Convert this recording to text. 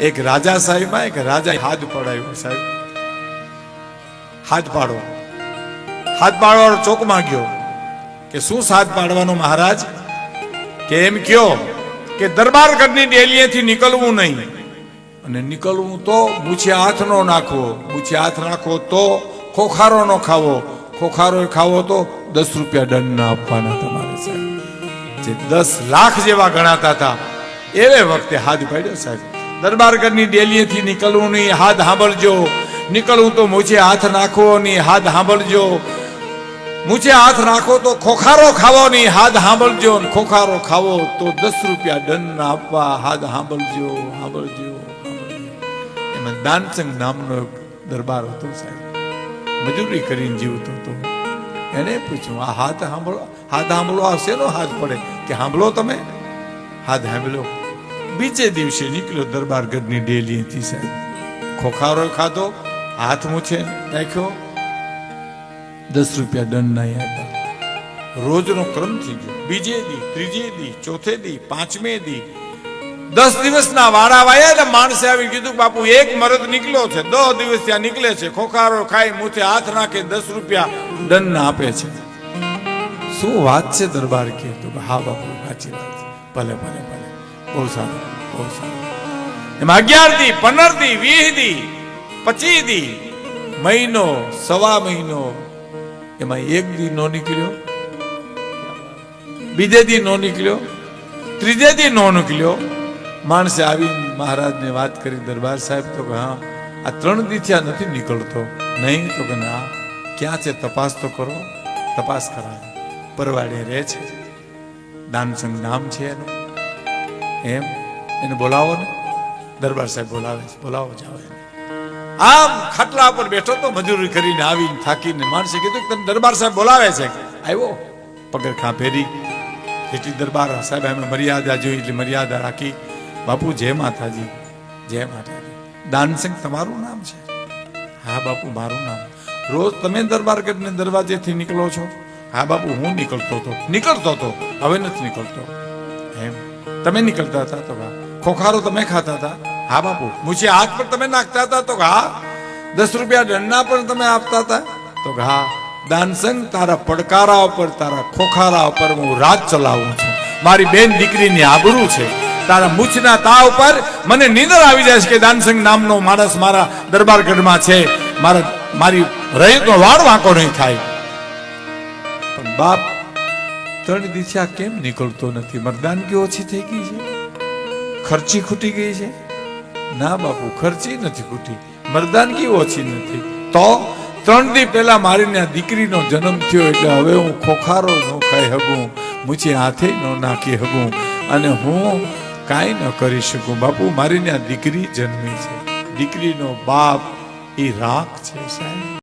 એક રાજા સાહેબમાં એક રાજા હાથ પડાવ્યો. સાહેબ હાથ પાડો. હાથ પાડવાનો ચોકમાં ગયો કે શું હાથ પાડવાનો મહારાજ? કે એમ કયો કે દરબારગઢની ડેલીએથી નીકળવું નહીં, અને નીકળવું તો મૂછે હાથ નો નાખવો, મૂછે હાથ નાખવો તો ખોખારો નો ખાવો, ખોખારો ખાવો તો 10 રૂપિયા દંડ ના આપવાના તમારે. સાહેબ જે 10 લાખ જેવા ગણાતા હતા એવે વખતે હાથ પાડ્યો. સાહેબ દરબારગઢની ડેલીએથી નીકળવું નહીં, હાથ સાંભળજો. નીકળવું તો મૂછે હાથ નાખવો નહીં, હાથ સાંભળજો. મૂછે હાથ નાખો તો ખોખારો ખાવો નહીં, હાથ સાંભળજો. ખોખારો ખાવો તો 10 રૂપિયા દંડ ના આપવા, હાથ સાંભળજો, સાંભળજો. એમાં દાનસંગ નામનો દરબાર હતો. સાહેબ મજૂરી કરીને જીવતો હતો. એને પૂછ્યું આ હાથ સાંભળો, હાથ સાંભળો આ શેનો હાથ પડે? કે સાંભળો તમે. હાથ સાંભળો. બીજે દિવસે નીકળ્યો દરબારગઢની ડેલીએથી. સાહેબ ખોખારો ખાધો, હાથ મૂછે નાખ્યો, 10 રૂપિયા દંડ ના આપ્યા. રોજનો ક્રમ થઈ ગયો. બીજે દી, ત્રીજે દી, ચોથે દી, પાંચમે દી 10 દિવસના વાળા વાયા એટલે માણસે આવી કીધું બાપુ એક મરદ નીકળ્યો છે, 10 દિવસ ત્યાં નીકળે છે, ખોખારો ખાઈ મૂછે હાથ નાખે, 10 રૂપિયા દંડ ના આપે છે. શું વાત છે દરબાર? કે તો હા બાપુ સાચી વાત છે. ભલે ભલે ભલે, બહુ સારું, બહુ સારું. એમાં 11 દી, 15 દી, 20 દી, 25 દી, મહિનો, સવા મહિનો, એમાં એક દી નો નીકળ્યો, બીજે દી નો નીકળ્યો, ત્રીજે દી નો નીકળ્યો. માણસે આવી મહારાજને વાત કરી, દરબાર સાહેબ તો કે હા આ 3 દી થયા નથી નીકળતો. નહીં તો કે ના, ક્યાં છે તપાસ તો કરો. તપાસ કરાવે. પરવાડે રહે છે, દાનસંગ નામ છે એનું. એમ એને બોલાવો ને. દરબાર સાહેબ બોલાવે છે, બોલાવો જાવ. આમ ખાટલા પર બેઠો તો મજૂરી કરીને આવીને થાકીને માણસે કીધું કે દરબાર સાહેબ બોલાવે છે. આવ્યો, પગરખાં પહેરી, જેટલી દરબાર સાહેબ અમે મર્યાદા જોઈ એટલે મર્યાદા રાખી. બાપુ જય માતાજી, જય માતાજી. દાનસંગ તમારું નામ છે? હા બાપુ મારું નામ. રોજ તમે દરબારગઢને દરવાજેથી નીકળો છો? હા બાપુ હું નીકળતો હતો. હવે નથી નીકળતો. એમ તમે નીકળતા હતા? તો હા. ખોખારો તમે ખાતા હતા? હા બાપુ. મૂછે હાથ પર તમે નાખતા હતા? તો હા. 10 રૂપિયા દંડના પણ તમે આપતા હતા? તો હા. દાનસંગ તારા પડકારા ઉપર, તારા ખોખારા ઉપર હું રાજ ચલાવું છું. મારી બેન દીકરીની આબરૂ છે. તારા મૂછના તાવ પર મને નીંદર આવી જાય છે કે દાનસંગ નામનો માણસ મારા દરબારગઢમાં છે. મારી રયતનો વાળ વાંકો નહીં થાય. પણ બાપ 3 દિશા કેમ નીકળતો નથી? મરદાનગી ઓછી થઈ ગઈ છે? ખર્ચી ખૂટી ગઈ છે? ના બાપુ, ખર્ચી નથી ખૂટી, મરદાનગી ઓછી નથી. તો 3 દી પહેલા મારી દીકરીનો જન્મ થયો એટલે હવે હું ખોખારો ન ખાઈ શકું, મૂછે હાથે ન નાખી શકું, અને હું કાંઈ ન કરી શકું. બાપુ મારી દીકરી જન્મી છે. દીકરીનો બાપ એ રાખ છે સાહેબ.